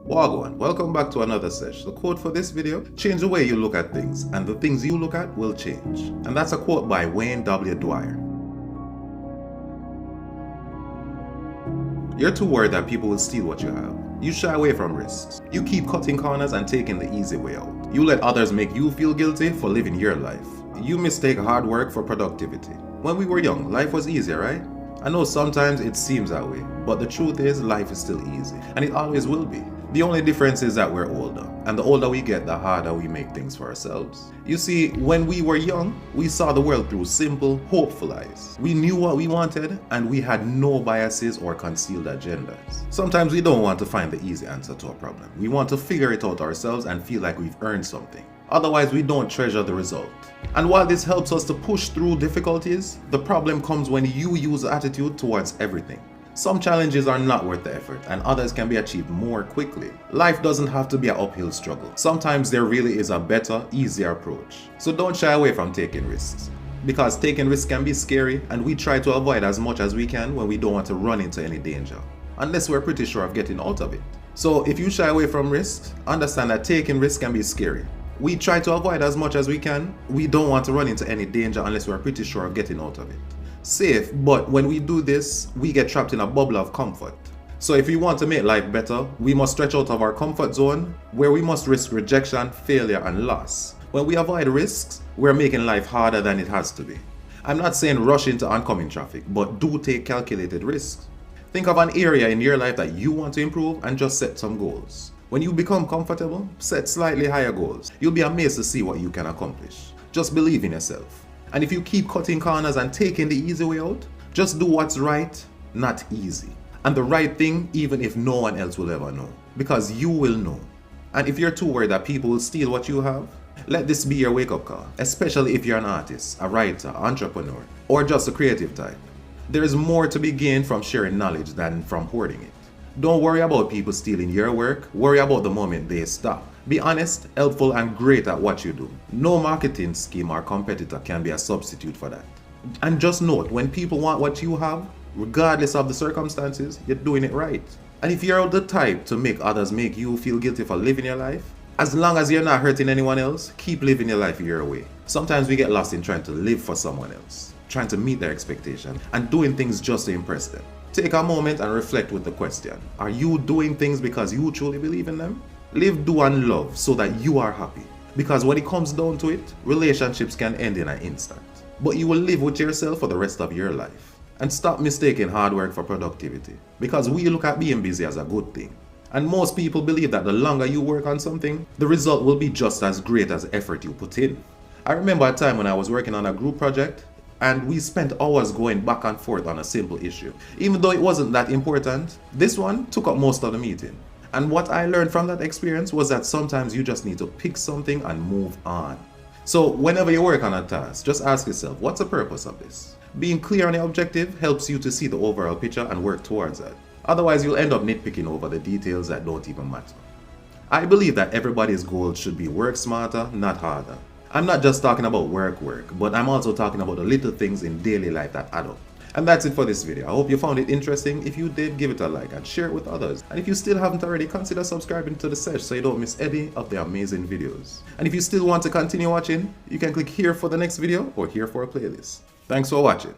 Wagwan, welcome back to another sesh. The quote for this video: change the way you look at things, and the things you look at will change. And that's a quote by Wayne W. Dwyer. You're too worried that people will steal what you have. You shy away from risks. You keep cutting corners and taking the easy way out. You let others make you feel guilty for living your life. You mistake hard work for productivity. When we were young, life was easier, right? I know sometimes it seems that way, but the truth is life is still easy, and it always will be. The only difference is that we're older, and the older we get, the harder we make things for ourselves. You see, when we were young, we saw the world through simple, hopeful eyes. We knew what we wanted, and we had no biases or concealed agendas. Sometimes we don't want to find the easy answer to a problem. We want to figure it out ourselves and feel like we've earned something. Otherwise, we don't treasure the result. And while this helps us to push through difficulties, the problem comes when you use attitude towards everything. Some challenges are not worth the effort, and others can be achieved more quickly. Life doesn't have to be an uphill struggle. Sometimes there really is a better, easier approach. So don't shy away from taking risks. Because taking risks can be scary, and we try to avoid as much as we can when we don't want to run into any danger, unless we're pretty sure of getting out of it. So if you shy away from risks, understand that taking risks can be scary. We try to avoid as much as we can. We don't want to run into any danger unless we're pretty sure of getting out of it. Safe, but when we do this, we get trapped in a bubble of comfort. So if we want to make life better, we must stretch out of our comfort zone, where we must risk rejection, failure, and loss. When we avoid risks, we're making life harder than it has to be. I'm not saying rush into oncoming traffic, but do take calculated risks. Think of an area in your life that you want to improve and just set some goals. When you become comfortable, set slightly higher goals. You'll be amazed to see what you can accomplish. Just believe in yourself. And if you keep cutting corners and taking the easy way out, just do what's right, not easy. And the right thing, even if no one else will ever know. Because you will know. And if you're too worried that people will steal what you have, let this be your wake-up call. Especially if you're an artist, a writer, entrepreneur, or just a creative type. There is more to be gained from sharing knowledge than from hoarding it. Don't worry about people stealing your work, worry about the moment they stop. Be honest, helpful, and great at what you do. No marketing scheme or competitor can be a substitute for that. And just note, when people want what you have, regardless of the circumstances, you're doing it right. And if you're the type to make others make you feel guilty for living your life, as long as you're not hurting anyone else, keep living your life your way. Sometimes we get lost in trying to live for someone else, trying to meet their expectation, and doing things just to impress them. Take a moment and reflect with the question: are you doing things because you truly believe in them? Live, do, and love so that you are happy. Because when it comes down to it, relationships can end in an instant. But you will live with yourself for the rest of your life. And stop mistaking hard work for productivity. Because we look at being busy as a good thing. And most people believe that the longer you work on something, the result will be just as great as the effort you put in. I remember a time when I was working on a group project, and we spent hours going back and forth on a simple issue. Even though it wasn't that important, this one took up most of the meeting. And what I learned from that experience was that sometimes you just need to pick something and move on. So whenever you work on a task, just ask yourself, what's the purpose of this? Being clear on the objective helps you to see the overall picture and work towards that. Otherwise, you'll end up nitpicking over the details that don't even matter. I believe that everybody's goal should be work smarter, not harder. I'm not just talking about work, but I'm also talking about the little things in daily life that add up. And that's it for this video. I hope you found it interesting. If you did, give it a like and share it with others. And if you still haven't already, consider subscribing to the sesh so you don't miss any of the amazing videos. And if you still want to continue watching, you can click here for the next video or here for a playlist. Thanks for watching.